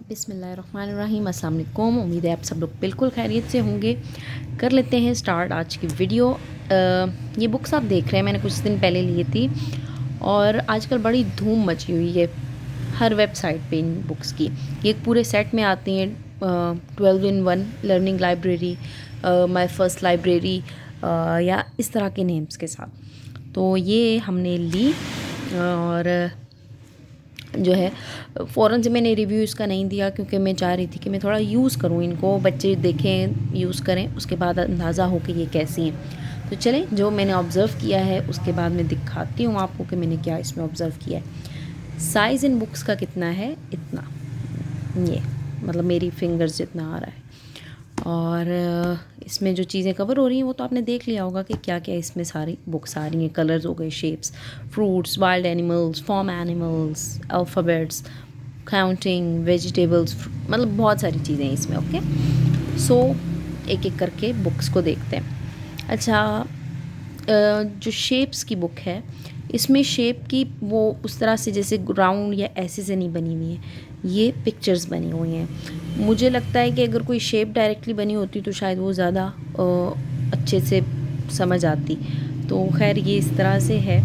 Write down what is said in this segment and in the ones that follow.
बिस्मिल्लाहिर्रहमानिर्रहीम, अस्सलाम वालेकुम। उम्मीद है आप सब लोग बिल्कुल खैरियत से होंगे। कर लेते हैं स्टार्ट आज की वीडियो। ये बुक्स आप देख रहे हैं, मैंने कुछ दिन पहले ली थी और आजकल बड़ी धूम मची हुई है हर वेबसाइट पे इन बुक्स की। ये पूरे सेट में आती हैं, 12 in 1 learning library, my first library या इस तरह के नेम्स के साथ। तो ये हमने ली और जो है फ़ौरन से मैंने रिव्यू इसका नहीं दिया क्योंकि मैं चाह रही थी कि मैं थोड़ा यूज़ करूँ इनको, बच्चे देखें, यूज़ करें, उसके बाद अंदाज़ा हो कि ये कैसी हैं। तो चलें, जो मैंने ऑब्ज़र्व किया है उसके बाद मैं दिखाती हूँ आपको कि मैंने क्या इसमें ऑब्ज़र्व किया है। साइज़ इन बुक्स का कितना है, इतना, ये मतलब मेरी फिंगर्स जितना आ रहा है। और इसमें जो चीज़ें कवर हो रही हैं वो तो आपने देख लिया होगा कि क्या क्या इसमें सारी बुक्स आ रही हैं। कलर्स हो गए, shapes, fruits, wild animals, farm animals, alphabets, counting, vegetables, मतलब बहुत सारी चीज़ें हैं इसमें। ओके, सो एक एक करके बुक्स को देखते हैं। अच्छा, जो शेप्स की बुक है, इसमें शेप की वो उस तरह से जैसे राउंड या ऐसे से नहीं बनी हुई है, ये पिक्चर्स बनी हुई हैं। मुझे लगता है कि अगर कोई शेप डायरेक्टली बनी होती तो शायद वो ज़्यादा अच्छे से समझ आती। तो खैर ये इस तरह से है।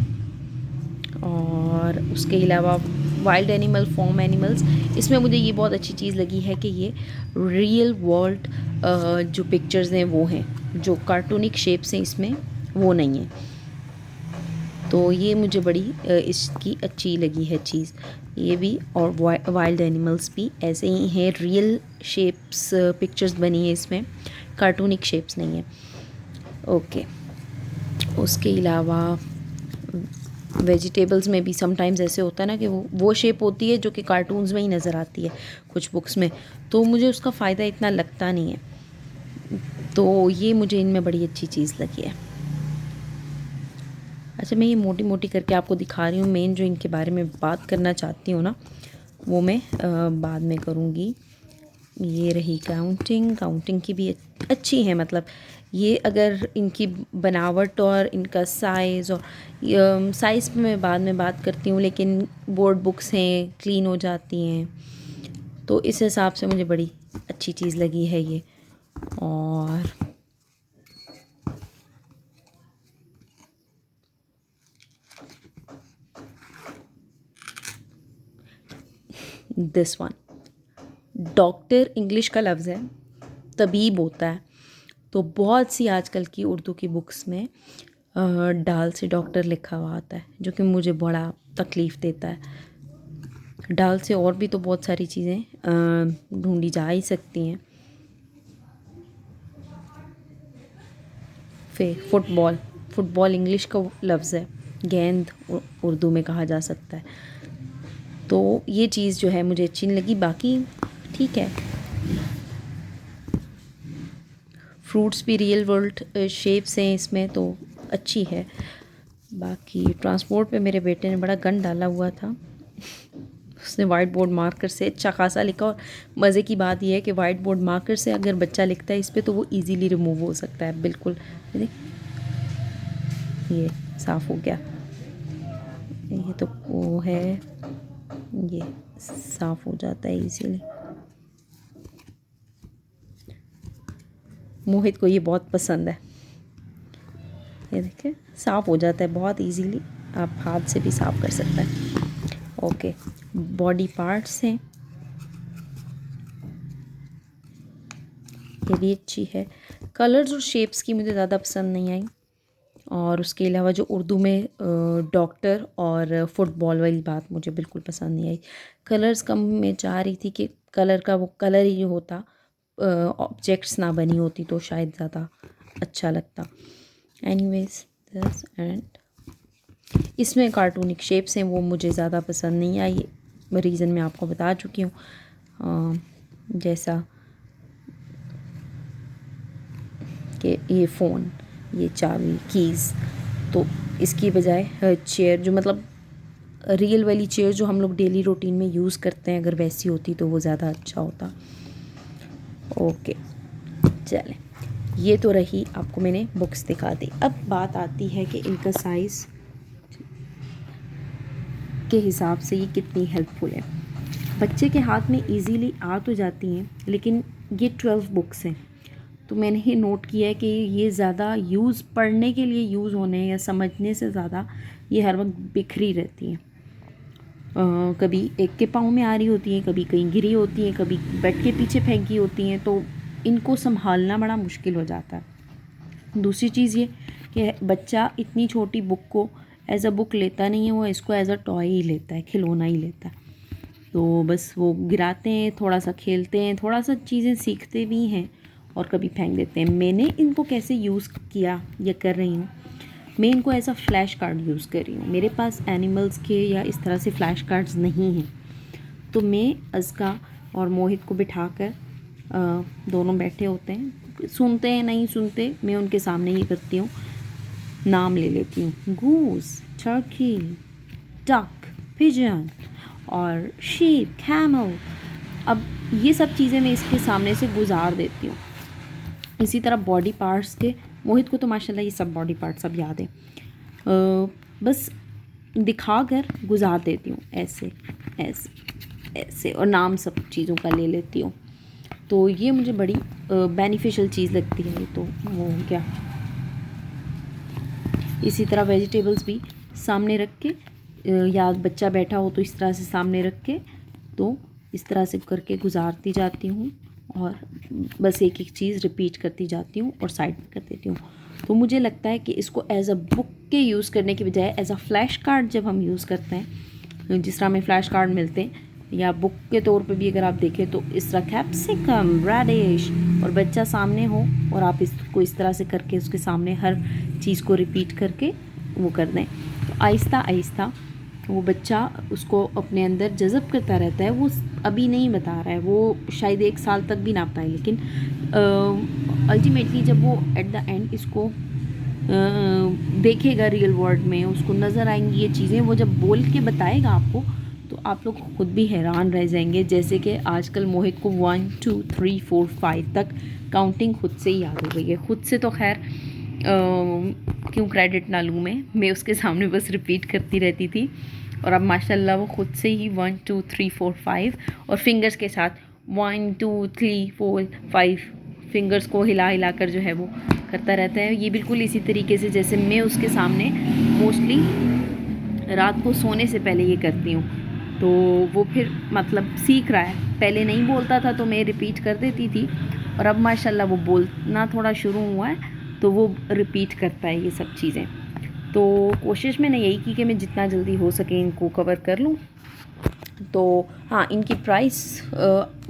और उसके अलावा वाइल्ड एनिमल, फॉर्म एनिमल्स, इसमें मुझे ये बहुत अच्छी चीज़ लगी है कि ये रियल वर्ल्ड जो पिक्चर्स हैं वो हैं, जो कार्टूनिक शेप्स हैं इसमें वो नहीं है। तो ये मुझे बड़ी इसकी अच्छी लगी है चीज़, ये भी। और वाइल्ड एनिमल्स भी ऐसे ही हैं, रियल शेप्स पिक्चर्स बनी है इसमें, कार्टूनिक शेप्स नहीं है। ओके, उसके अलावा वेजिटेबल्स में भी समटाइम्स ऐसे होता है ना कि वो शेप होती है जो कि कार्टून्स में ही नज़र आती है कुछ बुक्स में, तो मुझे उसका फ़ायदा इतना लगता नहीं है। तो ये मुझे इनमें बड़ी अच्छी चीज़ लगी है। अच्छा, मैं ये मोटी मोटी करके आपको दिखा रही हूँ। मेन जो इनके बारे में बात करना चाहती हूँ ना, वो मैं बाद में करूँगी। ये रही काउंटिंग, काउंटिंग की भी अच्छी है, मतलब ये अगर इनकी बनावट और इनका साइज़, और साइज़ में मैं बाद में बात करती हूँ, लेकिन बोर्ड बुक्स हैं, क्लीन हो जाती हैं, तो इस हिसाब से मुझे बड़ी अच्छी चीज़ लगी है ये। और दिस वन, डॉक्टर इंग्लिश का लफ्ज़ है, तबीब होता है। तो बहुत सी आजकल की उर्दू की बुक्स में डाल से डॉक्टर लिखा हुआ आता है, जो कि मुझे बड़ा तकलीफ़ देता है। डाल से और भी तो बहुत सारी चीज़ें ढूंढी जा ही सकती हैं। फिर फुटबॉल, फुटबॉल इंग्लिश का लफ्ज़ है, गेंद उर्दू में कहा जा सकता है। तो ये चीज़ जो है मुझे अच्छी नहीं लगी, बाकी ठीक है। फ्रूट्स भी रियल वर्ल्ड शेप्स हैं इसमें, तो अच्छी है। बाकी ट्रांसपोर्ट पे मेरे बेटे ने बड़ा गन डाला हुआ था, उसने वाइट बोर्ड मार्कर से अच्छा खासा लिखा। और मज़े की बात यह है कि वाइट बोर्ड मार्कर से अगर बच्चा लिखता है इस पर तो वो इजीली रिमूव हो सकता है, बिल्कुल। ये साफ़ हो गया, ये तो वो है, ये साफ़ हो जाता है इजीली। मोहित को ये बहुत पसंद है, ये देखें साफ़ हो जाता है बहुत इजीली, आप हाथ से भी साफ़ कर सकते हैं। ओके, बॉडी पार्ट्स हैं, ये भी अच्छी है। कलर्स और शेप्स की मुझे ज़्यादा पसंद नहीं आई। और उसके अलावा जो उर्दू में डॉक्टर और फुटबॉल वाली बात मुझे बिल्कुल पसंद नहीं आई। कलर्स का मैं चाह रही थी कि कलर का वो कलर ही होता, ऑब्जेक्ट्स ना बनी होती तो शायद ज़्यादा अच्छा लगता। एनीवेज, दिस एंड इसमें कार्टूनिक शेप्स हैं, वो मुझे ज़्यादा पसंद नहीं आई। रीज़न मैं आपको बता चुकी हूँ, जैसा कि ये फ़ोन, ये चाबी, कीज़, तो इसकी बजाय चेयर, जो मतलब रियल वाली चेयर जो हम लोग डेली रूटीन में यूज़ करते हैं, अगर वैसी होती तो वो ज़्यादा अच्छा होता। ओके, चलें, ये तो रही, आपको मैंने बुक्स दिखा दी। अब बात आती है कि इनका साइज़ के हिसाब से ये कितनी हेल्पफुल है। बच्चे के हाथ में इजीली आ तो जाती हैं, लेकिन ये 12 बुक्स हैं, तो मैंने ये नोट किया है कि ये ज़्यादा यूज़ पढ़ने के लिए यूज़ होने या समझने से ज़्यादा ये हर वक्त बिखरी रहती हैं। कभी एक के पाँव में आ रही होती हैं, कभी कहीं गिरी होती हैं, कभी बेड के पीछे फेंकी होती हैं, तो इनको संभालना बड़ा मुश्किल हो जाता है। दूसरी चीज़ ये कि बच्चा इतनी छोटी बुक को एज अ बुक लेता नहीं है, वो इसको एज अ टॉय ही लेता है, खिलौना ही लेता है। तो बस वो गिराते हैं, थोड़ा सा खेलते हैं, थोड़ा सा चीज़ें सीखते भी हैं और कभी फेंक देते हैं। मैंने इनको कैसे यूज़ किया या कर रही हूँ, मैं इनको as a flash card use कर रही हूँ। मेरे पास एनिमल्स के या इस तरह से फ्लैश कार्ड्स नहीं हैं, तो मैं अज़का और मोहित को बिठा कर दोनों बैठे होते हैं, सुनते हैं नहीं सुनते, मैं उनके सामने ये करती हूँ, नाम ले लेती हूँ, गूस, टर्की, डक, पिजन और शीप, कैमल। अब ये सब चीज़ें मैं इसके सामने से गुजार देती हूँ। इसी तरह बॉडी पार्ट्स के, मोहित को तो माशाल्लाह ये सब बॉडी पार्ट्स सब याद है, बस दिखा कर गुजार देती हूँ, ऐसे ऐसे ऐसे, और नाम सब चीज़ों का ले लेती हूँ। तो ये मुझे बड़ी बेनिफिशियल चीज़ लगती है। ये तो वो क्या, इसी तरह वेजिटेबल्स भी सामने रख के, या बच्चा बैठा हो तो इस तरह से सामने रख के, तो इस तरह से करके गुजारती जाती हूँ और बस एक एक चीज़ रिपीट करती जाती हूँ और साइड में कर देती हूँ। तो मुझे लगता है कि इसको एज अ बुक के यूज़ करने की बजाय एज अ फ्लैश कार्ड जब हम यूज़ करते हैं, जिस तरह हमें फ्लैश कार्ड मिलते हैं, या बुक के तौर पे भी अगर आप देखें तो इस तरह कैप्सिकम, रेडिश, और बच्चा सामने हो और आप इसको इस तरह से करके उसके सामने हर चीज़ को रिपीट करके वो कर दें, तो आहिस्ता आहिस्ता वो बच्चा उसको अपने अंदर जज़ब करता रहता है। वो अभी नहीं बता रहा है, वो शायद 1 साल तक भी ना बताए, लेकिन अल्टीमेटली जब वो एट द एंड इसको देखेगा रियल वर्ल्ड में, उसको नज़र आएंगी ये चीज़ें, वो जब बोल के बताएगा आपको, तो आप लोग खुद भी हैरान रह जाएंगे। जैसे कि आजकल मोहित को 1 2 3 4 5 तक काउंटिंग खुद से ही याद हो गई है। खुद से तो खैर क्यों क्रेडिट ना लूँ मैं उसके सामने बस रिपीट करती रहती थी, और अब माशाल्लाह वो खुद से ही 1 2 3 4 5 और फिंगर्स के साथ 1 2 3 4 5 फिंगर्स को हिला हिला कर जो है वो करता रहता है। ये बिल्कुल इसी तरीके से जैसे मैं उसके सामने मोस्टली रात को सोने से पहले ये करती हूँ, तो वो फिर मतलब सीख रहा है। पहले नहीं बोलता था तो मैं रिपीट कर देती थी, और अब माशाल्लाह वो बोलना थोड़ा शुरू हुआ है, तो वो रिपीट करता है ये सब चीज़ें। तो कोशिश मैंने यही की कि मैं जितना जल्दी हो सके इनको कवर कर लूँ। तो हाँ, इनकी प्राइस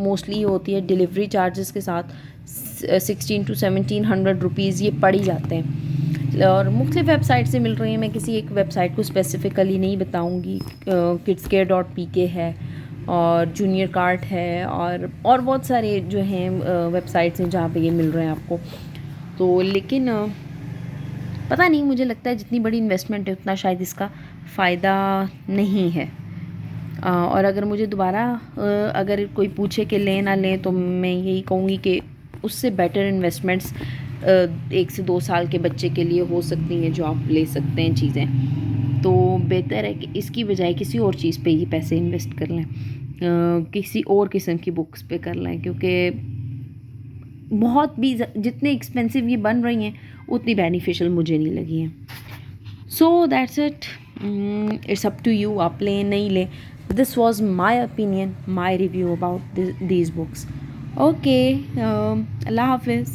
मोस्टली होती है डिलीवरी चार्जेस के साथ 1600 to 1700 रुपीज़ ये पड़ ही जाते हैं, और मुख्तलिफ़ वेबसाइट से मिल रही हैं। मैं किसी एक वेबसाइट को स्पेसिफ़िकली नहीं बताऊँगी, kidscare.pk है और जूनियर कार्ट है, और बहुत सारे जो हैं वेबसाइट्स हैं जहाँ पे ये मिल रहे हैं आपको। तो लेकिन पता नहीं, मुझे लगता है जितनी बड़ी इन्वेस्टमेंट है उतना शायद इसका फ़ायदा नहीं है। और अगर मुझे दोबारा अगर कोई पूछे कि लें ना लें, तो मैं यही कहूँगी कि उससे बेटर इन्वेस्टमेंट्स 1 से 2 साल के बच्चे के लिए हो सकती हैं जो आप ले सकते हैं चीज़ें। तो बेहतर है कि इसकी बजाय किसी और चीज़ पे ये पैसे इन्वेस्ट कर लें, किसी और किस्म की बुक्स पे कर लें, क्योंकि बहुत भी जितने एक्सपेंसिव ये बन रही हैं उतनी बेनिफिशियल मुझे नहीं लगी हैं। So that's it, it's up to you, आप लें नहीं लें। This was my opinion, my review about these books. Okay, अल्लाह हाफिज़।